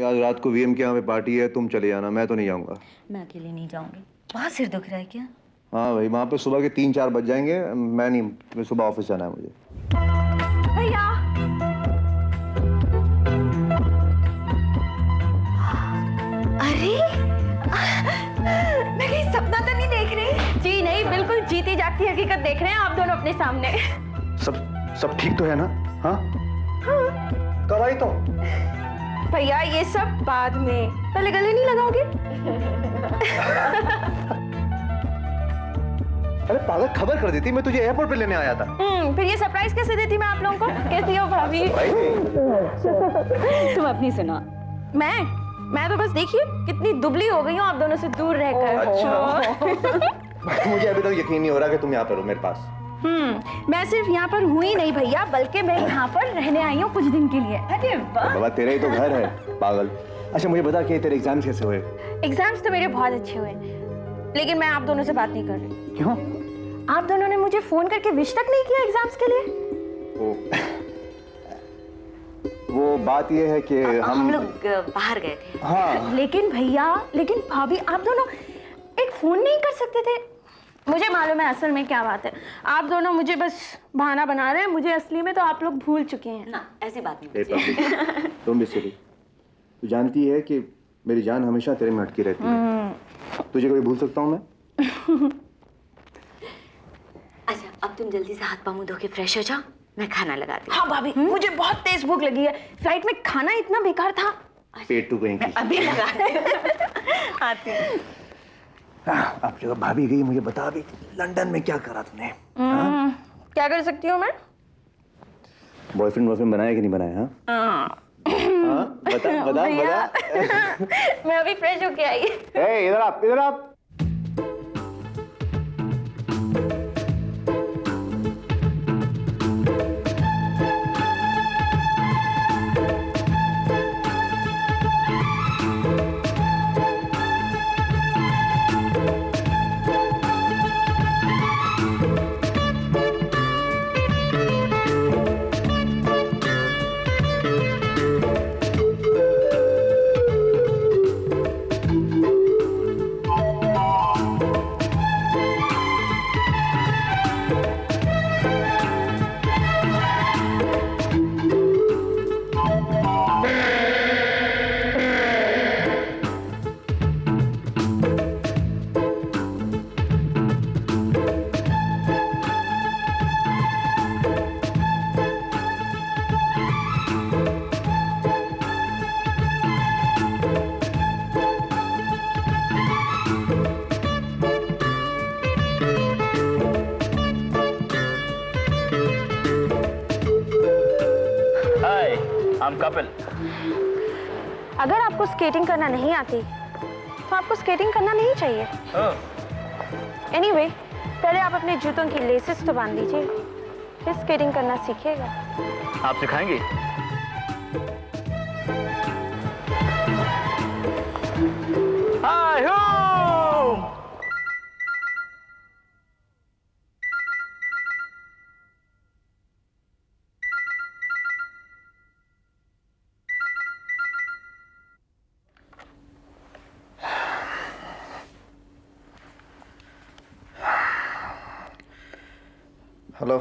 आज रात को वीएम के यहाँ पे पार्टी है, तुम चले जाना, मैं तो नहीं जाऊंगा। मैं अकेले नहीं जाऊंगी, बहुत सिर दुख रहा है क्या? हाँ भाई, वहाँ पे सुबह के 3-4 बज जाएंगे। मैं नहीं, मैं सुबह ऑफिस जाना है मुझे। भैया, अरे मैं कहीं सपना तो नहीं देख रही? जी नहीं, बिल्कुल जीती जागती हकीकत देख रहे हैं आप दोनों अपने सामने। सब ठीक तो है ना? हाँ, कब आई तो? भैया ये सब बाद में, पहले गले नहीं लगाओगे? अरे पागल, खबर कर देती, मैं तुझे एयरपोर्ट पे लेने आया था। फिर ये सरप्राइज कैसे देती मैं आप लोगों को? कैसी हो भाभी? तुम अपनी सुना। मैं तो बस देखिए कितनी दुबली हो गई हूँ आप दोनों से दूर रहकर। अच्छा। मुझे अभी तक यकीन नहीं हो रहा कि तुम यहाँ पर हो मेरे पास। मैं सिर्फ यहाँ पर हुई नहीं भैया, बल्कि मैं यहाँ पर रहने आई हूँ कुछ दिन के लिए। अरे वाह, बाबा तेरा ही तो घर है पागल। अच्छा मुझे बता कि तेरे एग्जाम्स कैसे हुए? एग्जाम्स तो मेरे बहुत अच्छे हुए, लेकिन मैं आप दोनों से बात नहीं कर रही। क्यों? आप दोनों ने मुझे फोन करके विश तक नहीं किया एग्जाम्स के लिए। वो बात ये है कि हम लोग बाहर गए थे। हाँ। लेकिन भैया, लेकिन भाभी, आप दोनों एक फोन नहीं कर सकते थे? मुझे मालूम है असल में क्या बात है, आप दोनों मुझे बस बहाना बना रहे हैं, मुझे असली में तो आप लोग भूल चुके हैं ना। ऐसी बात नहीं। तुम भी सिरी, तू जानती है कि मेरी जान हमेशा तेरे में अटकी रहती है। तुझे कभी भूल सकता हूँ मैं? अच्छा अब तुम जल्दी से हाथ पाँव मुंह धो के फ्रेश हो जाओ, मैं खाना लगाती हूँ। हाँ भाभी, मुझे बहुत तेज भूख लगी है, फ्लाइट में खाना इतना बेकार था। पेट टू गई। अभी लगा आती हूँ। आप जगह भाभी गई, मुझे बता अभी लंदन में क्या करा तूने? क्या कर सकती हूँ मैं? बॉयफ्रेंड बनाया कि नहीं बनाया? हाँ? बता बता बता। मैं अभी फ्रेश होके आई। इधर आप, इधर आप। कपिल। अगर आपको स्केटिंग करना नहीं आती तो आपको स्केटिंग करना नहीं चाहिए। एनीवे, पहले आप अपने जूतों की लेसेस तो बांध लीजिए, फिर स्केटिंग करना सीखिएगा। आप सिखाएंगे? हेलो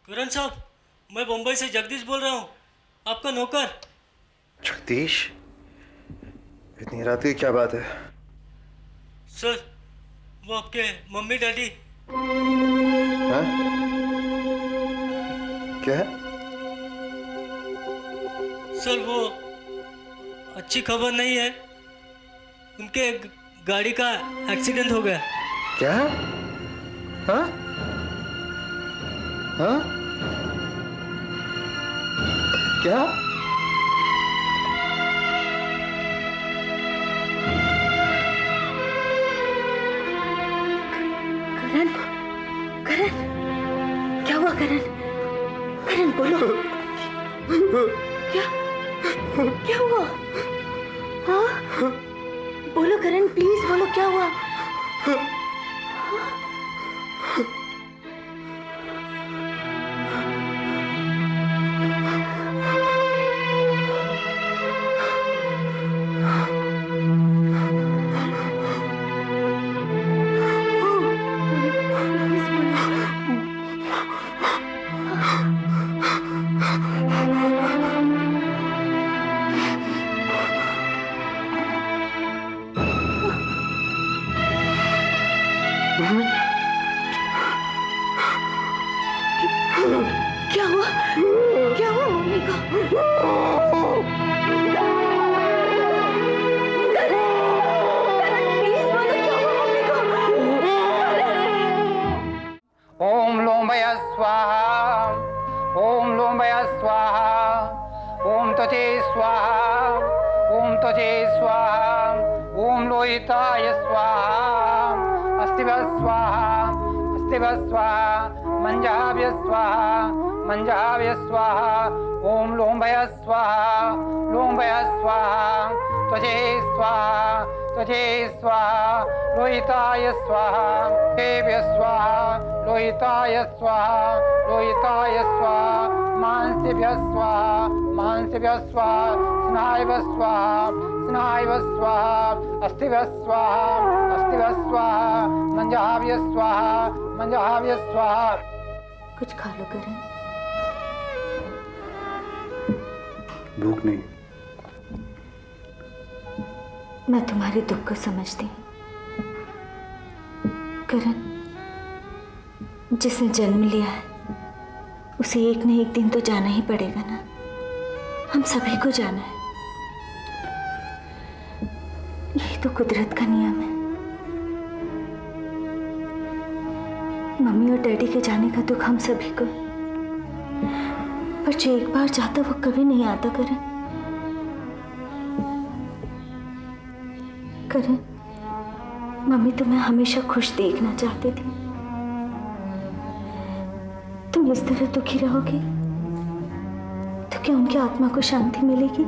किरण साहब, मैं मुंबई से जगदीश बोल रहा हूँ, आपका नौकर। जगदीश, इतनी रात की क्या बात है? सर, वो आपके मम्मी डैडी। हाँ? क्या है? सर वो अच्छी खबर नहीं है, उनके गाड़ी का एक्सीडेंट हो गया। क्या? हाँ? हाँ? क्या? करण, करण, क्या हुआ करण? करण बोलो, क्या क्या हुआ? हाँ बोलो करण, प्लीज बोलो, क्या हुआ? लोहिताय स्वाहा अस्तिभ्यः स्वाहा अस्तिभ्यः स्वाहा मंजाभ्यः स्वाहा मंजाभ्यः स्वाहा ओम लोम्भयः स्वाहा लोम्भयः स्वाहा त्वचे स्वाहा त्वचे स्वाहा लोहिताय स्वाहा देव्यः स्वाहा लोहिताय स्वाहा लोहिताय स्वाहा मांसेभ्यः स्वाहा मांसेभ्यः स्वाहा स्नायुभ्यः स्वाहा स्नायुभ्यः स्वाहा अस्थिभ्यः स्वाहा अस्थिभ्यः स्वाहा मंजाभ्यः स्वाहा मंजाभ्यः स्वाहा। कुछ खा लो करण। भूख नहीं। मैं तुम्हारे दुख को समझती हूँ करण। जिसने जन्म लिया है उसे एक न एक दिन तो जाना ही पड़ेगा ना। हम सभी को जाना है, यही तो कुदरत का नियम है। मम्मी और डैडी के जाने का दुख हम सभी को, पर जो एक बार जाता वो कभी नहीं आता करण। करण, मम्मी तुम्हें हमेशा खुश देखना चाहती थी। तुम इस तरह दुखी रहोगे तो क्या उनकी आत्मा को शांति मिलेगी?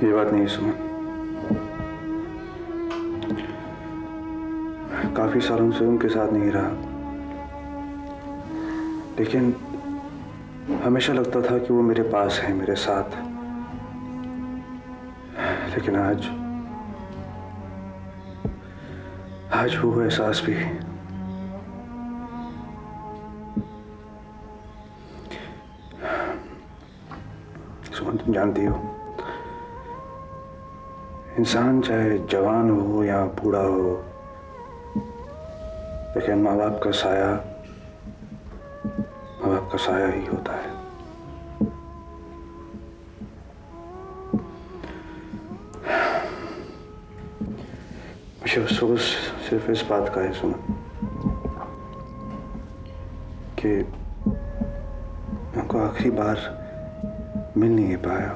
ये बात नहीं सुमन। काफी सालों से उनके साथ नहीं रहा, लेकिन हमेशा लगता था कि वो मेरे पास है, मेरे साथ। लेकिन आज वो एहसास भी सुमन, तुम जानती हो, इंसान चाहे जवान हो या बूढ़ा हो, लेकिन माँ बाप का साया ही होता है। मुझे अफसोस सिर्फ इस बात का है सुमन कि मैं उनको आखिरी बार मिल नहीं पाया।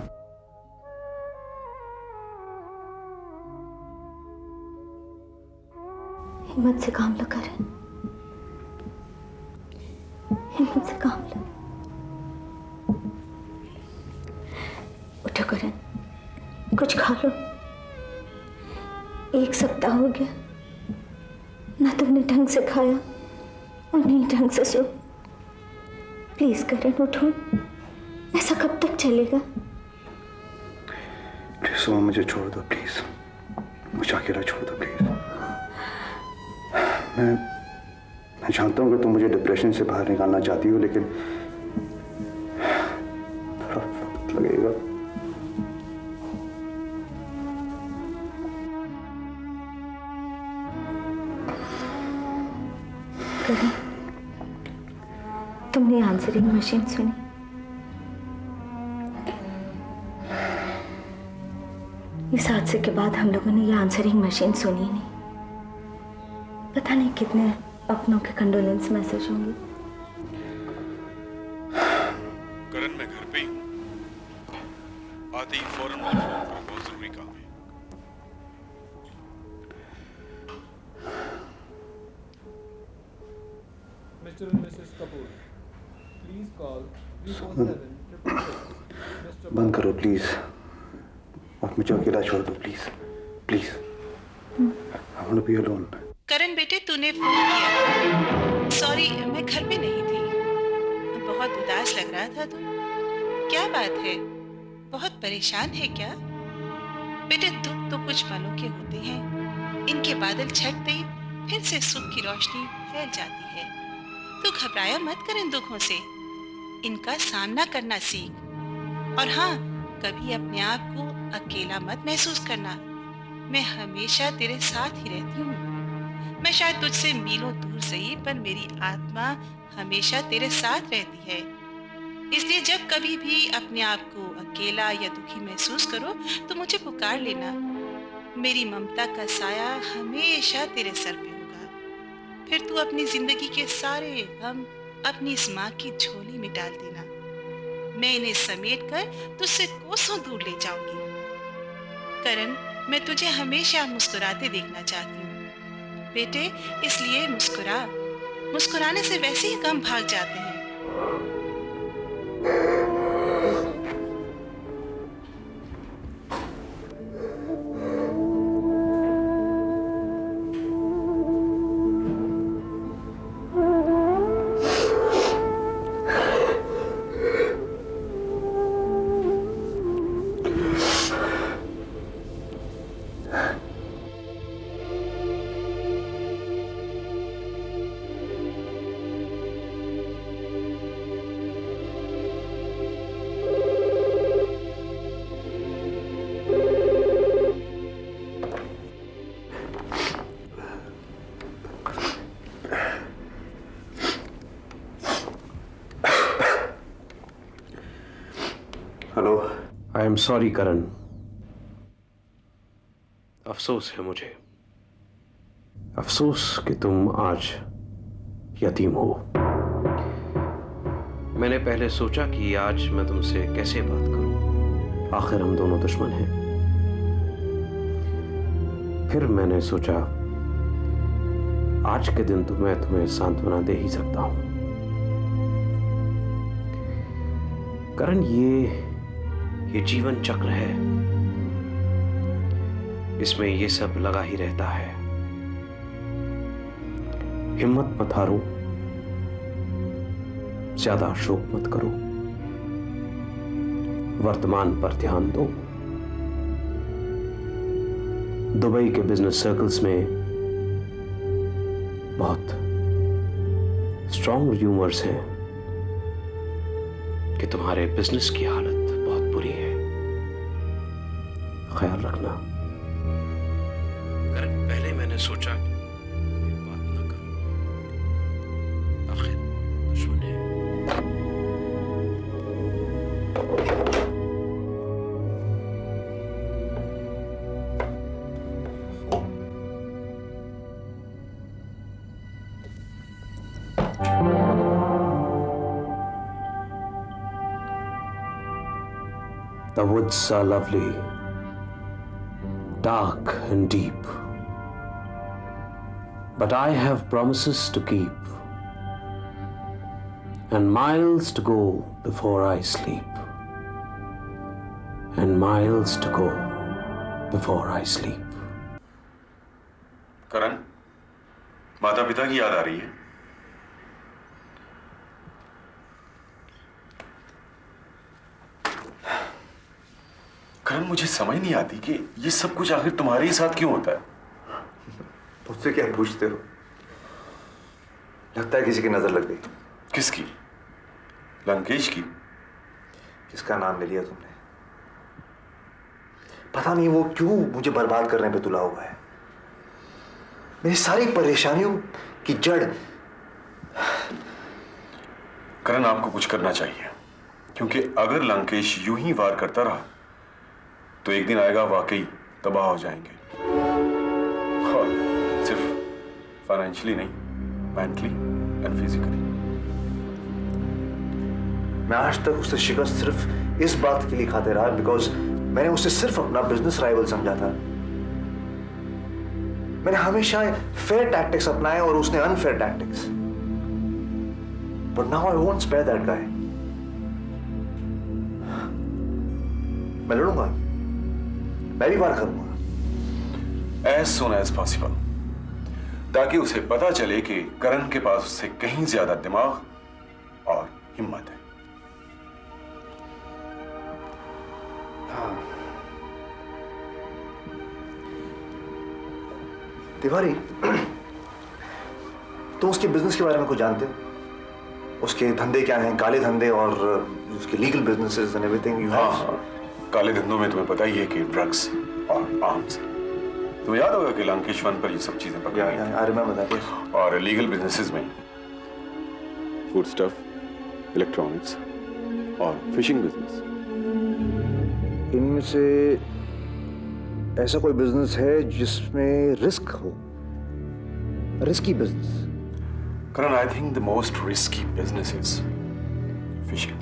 हिम्मत से काम लो करण, हिम्मत से काम लो। उठो करण, कुछ खा लो। एक सप्ताह हो गया ना तुमने ढंग से खाया और नहीं ढंग से सो। प्लीज करण उठो, ऐसा कब तक चलेगा? प्लीज सुमन, मुझे छोड़ दो प्लीज, मुझे अकेला छोड़ दो प्लीज। मैं जानता हूँ कि तुम मुझे डिप्रेशन से बाहर निकालना चाहती हो, लेकिन थोड़ा वक्त लगेगा। करण, तुमने आंसरिंग मशीन सुनी? इस हादसे के बाद हम लोगों ने ये आंसरिंग मशीन सुनी नहीं। पता नहीं कितने अपनों के कंडोलेंस मैसेज होंगे। करण, मैं घर पे ही हूँ। आते ही फौरन मुझे फोन करो, बहुत जरूरी काम है। Mr. and Mrs. Kapoor, please call 347-666. बंद करो प्लीज और मुझे अकेला छोड़ दो please, please. I want to be alone. करण बेटे, तूने फोन किया। सॉरी, मैं घर पे नहीं थी। बहुत उदास लग रहा था तू। क्या बात है, बहुत परेशान है क्या? बेटे, दुख तो कुछ पलों के होते हैं, इनके बादल छटते ही फिर से सुख की रोशनी फैल जाती है। तू घबराया मत कर इन दुखों से, इनका सामना करना सीख। और हाँ, कभी अपने आप को अकेला मत महसूस करना। मैं हमेशा तेरे साथ ही रहती हूँ। मैं शायद तुझसे मीलों दूर सही, पर मेरी आत्मा हमेशा तेरे साथ रहती है। इसलिए जब कभी भी अपने आप को अकेला या दुखी महसूस करो तो मुझे पुकार लेना। मेरी ममता का साया हमेशा तेरे सर पे होगा। फिर तू अपनी जिंदगी के सारे गम अपनी इस माँ की झोली में डाल देना। मैं इन्हें समेट कर तुझसे कोसों दूर ले जाऊंगी। करण, मैं तुझे हमेशा मुस्कुराते देखना चाहती हूँ बेटे, इसलिए मुस्कुरा। मुस्कुराने से वैसे ही गम भाग जाते हैं। हेलो। आई एम सॉरी करण, अफसोस है मुझे, अफसोस कि तुम आज यतीम हो। मैंने पहले सोचा कि आज मैं तुमसे कैसे बात करूं, आखिर हम दोनों दुश्मन हैं। फिर मैंने सोचा आज के दिन तो मैं तुम्हें सांत्वना दे ही सकता हूं। करण, ये जीवन चक्र है, इसमें ये सब लगा ही रहता है। हिम्मत मत हारो, ज्यादा शोक मत करो, वर्तमान पर ध्यान दो। दुबई के बिजनेस सर्कल्स में बहुत स्ट्रॉन्ग र्यूमर्स हैं कि तुम्हारे बिजनेस की हालत बहुत बुरी है, ख्याल रखना। करण, पहले मैंने सोचा कि बात ना करूं, आखिर दुश्मन है। The woods are lovely, dark and deep, but I have promises to keep, and miles to go before I sleep, and miles to go before I sleep. करण, माता पिता की याद आ रही है? करण, मुझे समझ नहीं आती कि ये सब कुछ आखिर तुम्हारे ही साथ क्यों होता है? मुझसे क्या पूछते हो? लगता है किसी की नजर लग गई। किसकी? लंकेश की? किसका नाम ले लिया तुमने? पता नहीं वो क्यों मुझे बर्बाद करने पे तुला हुआ है। मेरी सारी परेशानियों की जड़। करण, आपको कुछ करना चाहिए, क्योंकि अगर लंकेश यूं ही वार करता रहा तो एक दिन आएगा वाकई तबाह हो जाएंगे, और सिर्फ फाइनेंशियली नहीं, मेंटली एंड फिजिकली। मैं आज तक उससे शिकस्त सिर्फ इस बात के लिए खाते रहा बिकॉज मैंने उसे सिर्फ अपना बिजनेस राइवल समझा था। मैंने हमेशा फेयर टैक्टिक्स अपनाए और उसने unfair tactics. But now I won't spare that guy. मैं लड़ूंगा, मैं भी वार करूंगा। एज सुन एज पॉसिबल, ताकि उसे पता चले कि करण के पास उससे कहीं ज्यादा दिमाग और हिम्मत है। हाँ। तिवारी, तुम उसके बिजनेस के बारे में कुछ जानते हो? उसके धंधे क्या हैं, काले धंधे और उसके legal businesses and everything you have? हाँ, काले धंधों में तुम्हें पता ही है कि ड्रग्स और आर्म्स। तुम्हें याद होगा कि लंकेश वन पर ये सब चीजें पकड़ी गई थी। I remember that, yes. और लीगल बिजनेसेस में फूड स्टफ, इलेक्ट्रॉनिक्स और फिशिंग बिजनेस। इनमें से ऐसा कोई बिजनेस है जिसमें रिस्क हो? Risky business? Karan, I think the most risky business is fishing.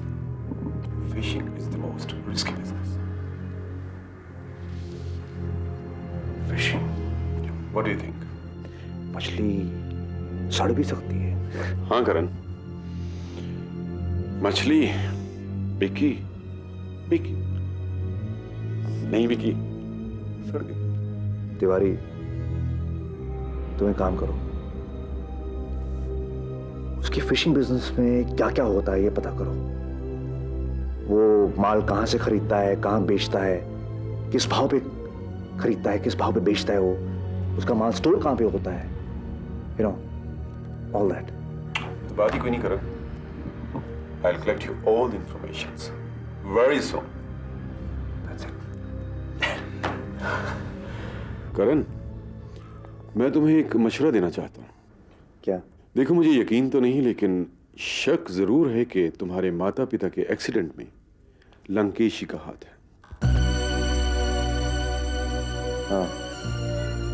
What do you think? मछली सड़ भी सकती है। हाँ करण, मछली बिकी बिकी नहीं बिकी, सड़ गई। तिवारी, तुम एक काम करो, उसकी फिशिंग बिजनेस में क्या क्या होता है ये पता करो। वो माल कहां से खरीदता है, कहां बेचता है, किस भाव पे खरीदता है, किस भाव पे बेचता है, वो उसका माल स्टोर कहां पे होता है, यू नो, ऑल दैट। बात ही कोई नहीं करण। I'll collect you all the informations very soon. That's it. करण, मैं तुम्हें एक मशवरा देना चाहता हूँ। क्या? देखो, मुझे यकीन तो नहीं, लेकिन शक जरूर है कि तुम्हारे माता पिता के एक्सीडेंट में लंकेश का हाथ है। हाँ,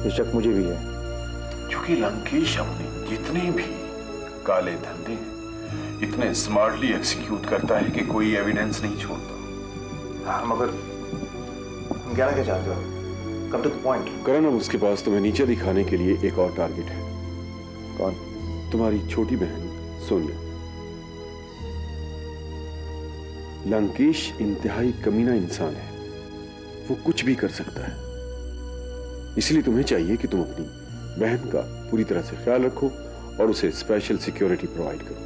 ये शक मुझे भी है, क्योंकि लंकेश अपने जितने भी काले धंधे हैं इतने स्मार्टली एग्जीक्यूट करता है कि कोई एविडेंस नहीं छोड़ता। हाँ, मगर तुम कहना क्या चाहते हो? Come to the point. Karan, अब उसके पास तुम्हें नीचे दिखाने के लिए एक और टारगेट है। कौन? तुम्हारी छोटी बहन सोनिया। लंकेश इंतहाई कमीना इंसान है, वो कुछ भी कर सकता है। इसलिए तुम्हें चाहिए कि तुम अपनी बहन का पूरी तरह से ख्याल रखो और उसे स्पेशल सिक्योरिटी प्रोवाइड करो।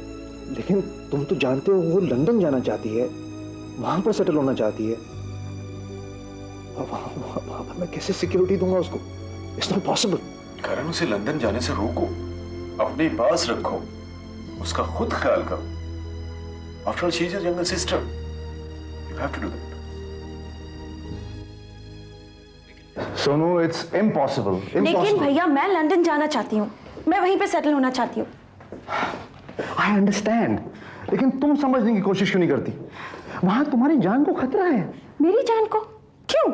लेकिन तुम तो जानते हो वो लंदन जाना चाहती है, वहां पर सेटल होना चाहती है। वहां पर मैं कैसे सिक्योरिटी दूंगा उसको? It's not possible. करण, उसे लंदन जाने से रोको, अपने पास रखो, उसका खुद ख्याल करो। After all she is your younger sister, you have to do that. Sonu, it's impossible. लेकिन भैया, मैं लंदन जाना चाहती हूँ, मैं वहीं पे सेटल होना चाहती हूँ। आई अंडरस्टैंड, लेकिन तुम समझने की कोशिश क्यों नहीं करती? वहां तुम्हारी जान को खतरा है। मेरी जान को? क्यों?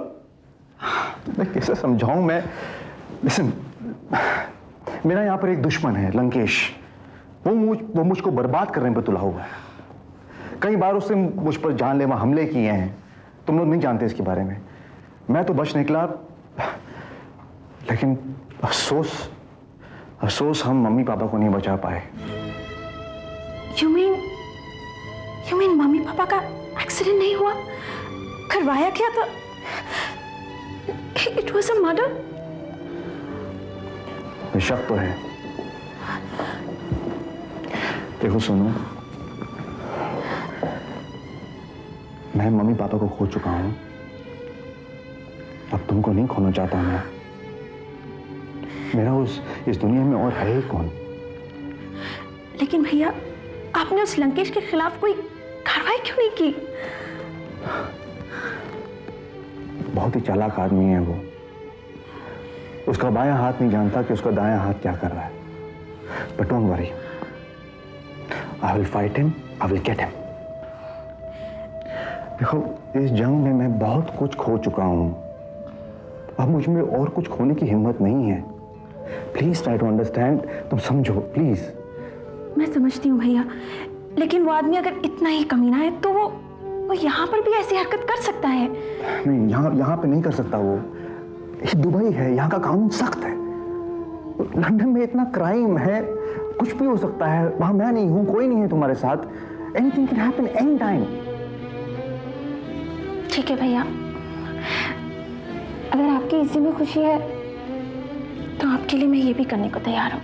मैं कैसे समझाऊं? मैं लिसन, मेरा यहाँ पर एक दुश्मन है, लंकेश। वो मुझको बर्बाद करने पर तुला हुआ है। कई बार उसने मुझ पर जानलेवा हमले किए हैं, तुम लोग नहीं जानते इसके बारे में। मैं तो बच निकला, लेकिन अफसोस हम मम्मी पापा को नहीं बचा पाए। You mean मम्मी पापा का एक्सीडेंट नहीं हुआ? करवाया क्या था? It was a murder? शक तो है। देखो सोनू, मैं मम्मी पापा को खो चुका हूं, अब तुमको नहीं खोना चाहता मैं। मेरा इस दुनिया में और है ही कौन? लेकिन भैया, आपने उस लंकेश के खिलाफ कोई कार्रवाई क्यों नहीं की? बहुत ही चालाक आदमी है वो। उसका बायां हाथ नहीं जानता कि उसका दायां हाथ क्या कर रहा है। But don't worry, I will fight him, I will get him. देखो, इस जंग में मैं बहुत कुछ खो चुका हूं, अब मुझ में और कुछ खोने की हिम्मत नहीं है। प्लीज ट्राई टू अंडरस्टैंड, तुम समझो प्लीज। मैं समझती हूँ भैया, लेकिन वो आदमी अगर इतना ही कमीना है तो वो यहाँ पर भी ऐसी हरकत कर सकता है। नहीं, यहाँ पे नहीं कर सकता वो। ये दुबई है, यहाँ का कानून सख्त है। लंदन में इतना क्राइम है, कुछ भी हो सकता है। वहां मैं नहीं हूं, कोई नहीं है तुम्हारे साथ। Anything can happen any time. ठीक है भैया, अगर आपकी इसी में खुशी है तो आपके लिए मैं ये भी करने को तैयार हूँ।